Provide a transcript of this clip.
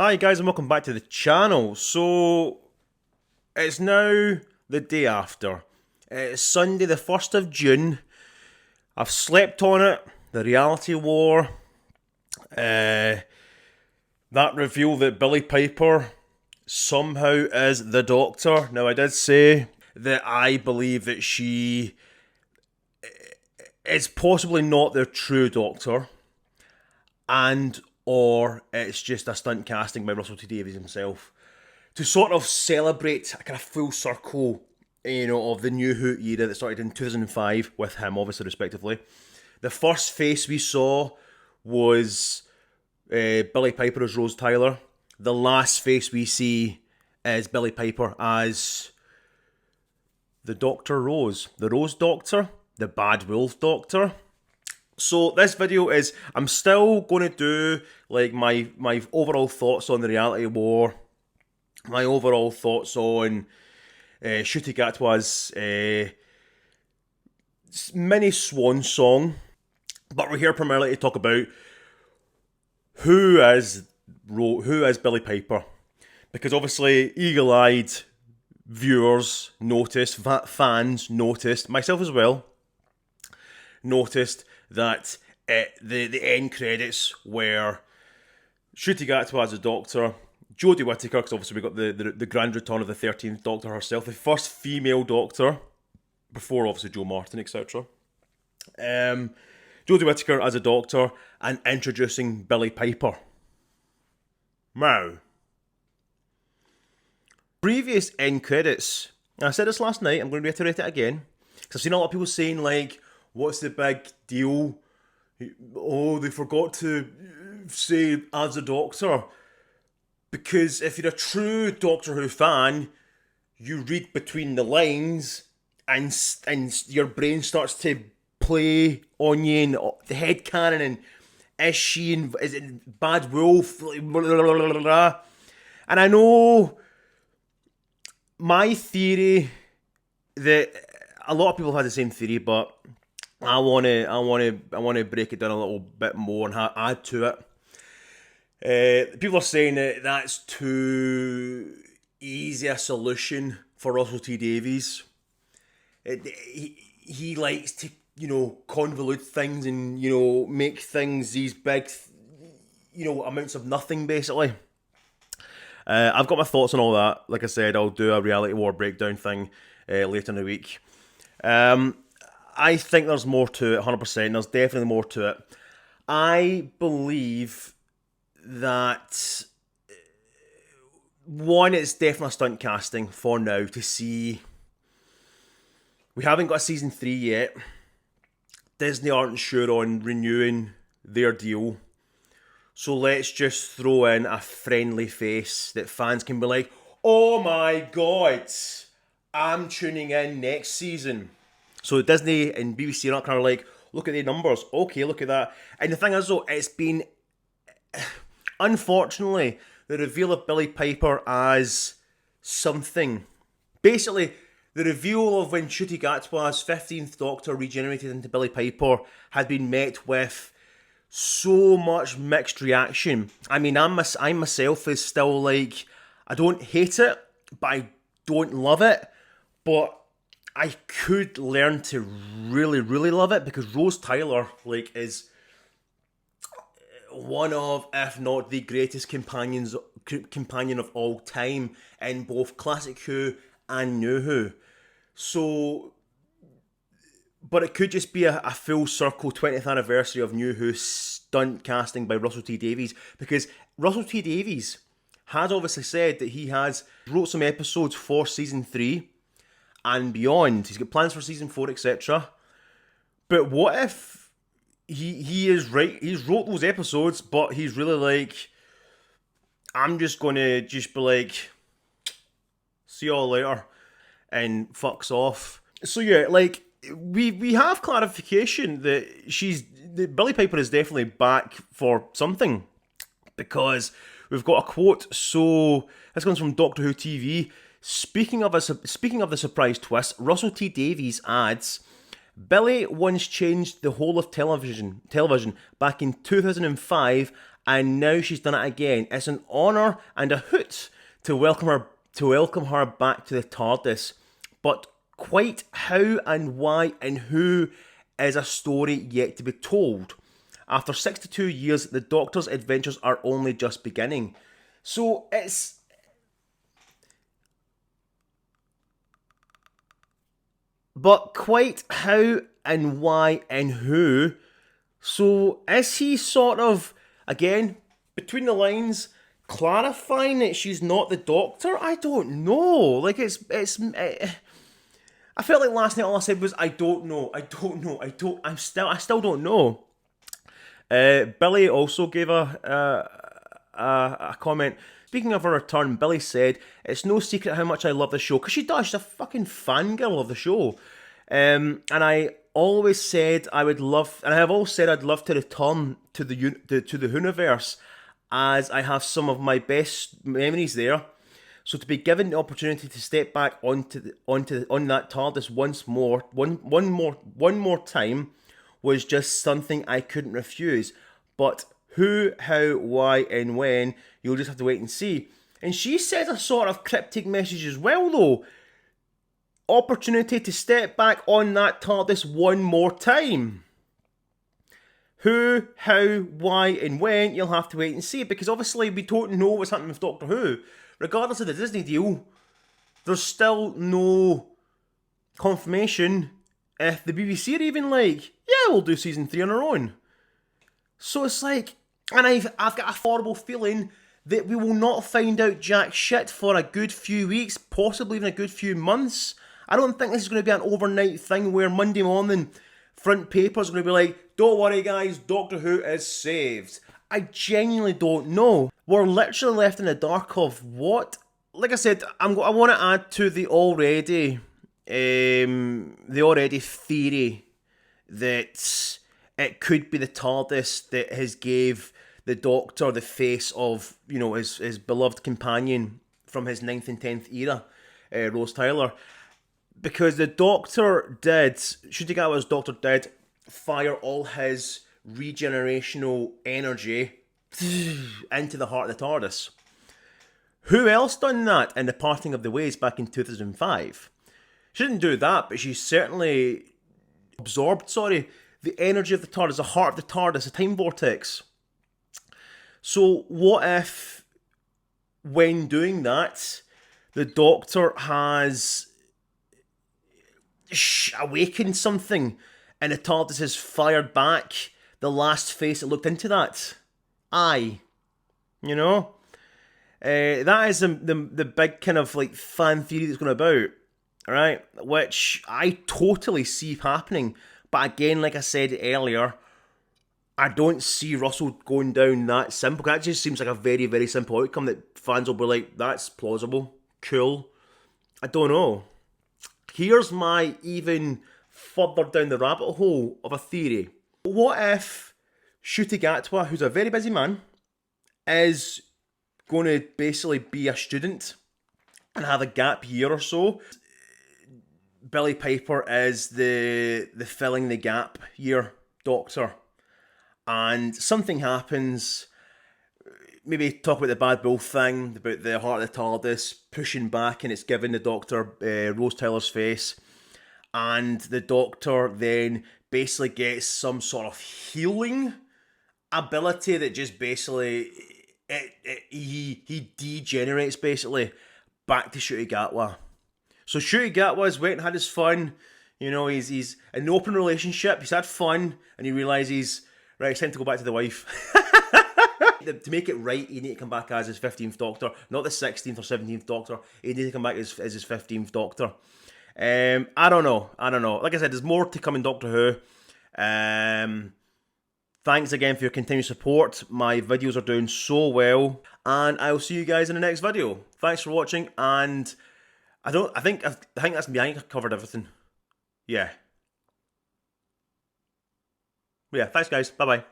Hi guys and welcome back to the channel. So it's now the day after. It's Sunday the 1st of June. I've slept on it. The reality war. That reveal that Billie Piper somehow is the Doctor. Now I did say that I believe that she is possibly not the true Doctor. And or it's just a stunt casting by Russell T Davies himself to sort of celebrate a kind of full circle, of the New Who era that started in 2005 with him, obviously, respectively. The first face we saw was Billie Piper as Rose Tyler. The last face we see is Billie Piper as the Dr. Rose, the Rose Doctor, the Bad Wolf Doctor. So this video is, I'm still going to do like my overall thoughts on the reality war, my overall thoughts on Ncuti Gatwa's mini swan song, but we're here primarily to talk about who is Billie Piper, because obviously eagle-eyed viewers noticed, fans noticed, myself as well, noticed that the end credits were Ncuti Gatwa as a Doctor, Jodie Whittaker, because obviously we got the grand return of the 13th Doctor herself, the first female Doctor, before obviously Joe Martin, etc. Jodie Whittaker as a Doctor, and introducing Billie Piper. Now, previous end credits, and I said this last night, I'm going to reiterate it again, because I've seen a lot of people saying like, what's the big deal? Oh, they forgot to say as a Doctor. Because if you're a true Doctor Who fan, you read between the lines and your brain starts to play on you and the headcanon and is it Bad Wolf? And I know my theory that a lot of people have the same theory, but I want to break it down a little bit more and add to it. People are saying that that's too easy a solution for Russell T Davies. He likes to, convolute things and, make things these big, amounts of nothing, basically. I've got my thoughts on all that. Like I said, I'll do a reality war breakdown thing later in the week. I think there's more to it, 100%. There's definitely more to it. I believe that, one, it's definitely stunt casting for now to see. We haven't got a season 3 yet. Disney aren't sure on renewing their deal. So let's just throw in a friendly face that fans can be like, oh my god, I'm tuning in next season. So Disney and BBC are not kind of like, look at the numbers, okay, look at that. And the thing is though, it's been, unfortunately, the reveal of Billie Piper as something. Basically, the reveal of when Ncuti Gatwa's 15th Doctor regenerated into Billie Piper had been met with so much mixed reaction. I mean, I myself is still like, I don't hate it, but I don't love it. But I could learn to really, really love it, because Rose Tyler, is one of, if not the greatest companion of all time in both classic Who and New Who. So, but it could just be a full circle 20th anniversary of New Who stunt casting by Russell T Davies, because Russell T Davies has obviously said that he has wrote some episodes for season 3 and beyond. He's got plans for season 4, etc. But what if he is right? He's wrote those episodes, but he's really like, I'm just gonna just be like, see y'all later, and fucks off. So yeah, we have clarification that Billie Piper is definitely back for something, because we've got a quote. So this comes from Doctor Who TV. Speaking of the surprise twist, Russell T Davies adds, Billie once changed the whole of television back in 2005 and now she's done it again. It's an honour and a hoot to welcome her back to the TARDIS. But quite how and why and who is a story yet to be told. After 62 years, the Doctor's adventures are only just beginning. So it's... But quite how and why and who. So is he sort of, again, between the lines, clarifying that she's not the Doctor? I don't know. Like, I felt like last night all I said was, I don't know. I still don't know. Billie also gave a comment. Speaking of her return, Billie said, "It's no secret how much I love the show." Because she does. She's a fucking fangirl of the show. And I always said I would love, and I have always said I'd love to return to the universe, as I have some of my best memories there. So to be given the opportunity to step back on that TARDIS one more time was just something I couldn't refuse. But who, how, why, and when, you'll just have to wait and see. And she says a sort of cryptic message as well, though. Opportunity to step back on that TARDIS one more time. Who, how, why, and when, you'll have to wait and see. Because obviously we don't know what's happening with Doctor Who. Regardless of the Disney deal, there's still no confirmation if the BBC are even like, yeah, we'll do season 3 on our own. So it's like, and I've got a horrible feeling that we will not find out jack shit for a good few weeks, possibly even a good few months. I don't think this is going to be an overnight thing where Monday morning front paper's going to be like, don't worry guys, Doctor Who is saved. I genuinely don't know. We're literally left in the dark of what? Like I said, I want to add to the already theory that it could be the TARDIS that has gave the Doctor the face of, you know, his beloved companion from his 9th and 10th era, Rose Tyler. Because the Doctor did, Ncuti Gatwa's Doctor did fire all his regenerational energy into the heart of the TARDIS. Who else done that in The Parting of the Ways back in 2005? She didn't do that, but she certainly absorbed, the energy of the TARDIS, the heart of the TARDIS, a time vortex. So what if, when doing that, the Doctor has awakened something and the TARDIS has fired back the last face that looked into that eye? You know? That is the big kind of like fan theory that's going about, right? Which I totally see happening. But again, like I said earlier, I don't see Russell going down that simple. That just seems like a very, very simple outcome that fans will be like, that's plausible, cool. I don't know. Here's my even further down the rabbit hole of a theory. What if Ncuti Gatwa, who's a very busy man, is going to basically be a student and have a gap year or so? Billie Piper is the filling the gap year Doctor, and something happens. Maybe talk about the Bad Bull thing, about the heart of the TARDIS pushing back, and it's giving the Doctor Rose Tyler's face, and the Doctor then basically gets some sort of healing ability that just basically he degenerates basically back to Ncuti Gatwa. So Ncuti Gatwa's went and had his fun. You know, he's in an open relationship. He's had fun, and he realises, right, it's time to go back to the wife. To make it right, you need to come back as his 15th Doctor, not the 16th or 17th Doctor. You need to come back as his 15th Doctor. I don't know. Like I said, there's more to come in Doctor Who. Thanks again for your continued support. My videos are doing so well, and I will see you guys in the next video. Thanks for watching, and I think that's gonna be. I think I've covered everything. Yeah. Thanks guys. Bye bye.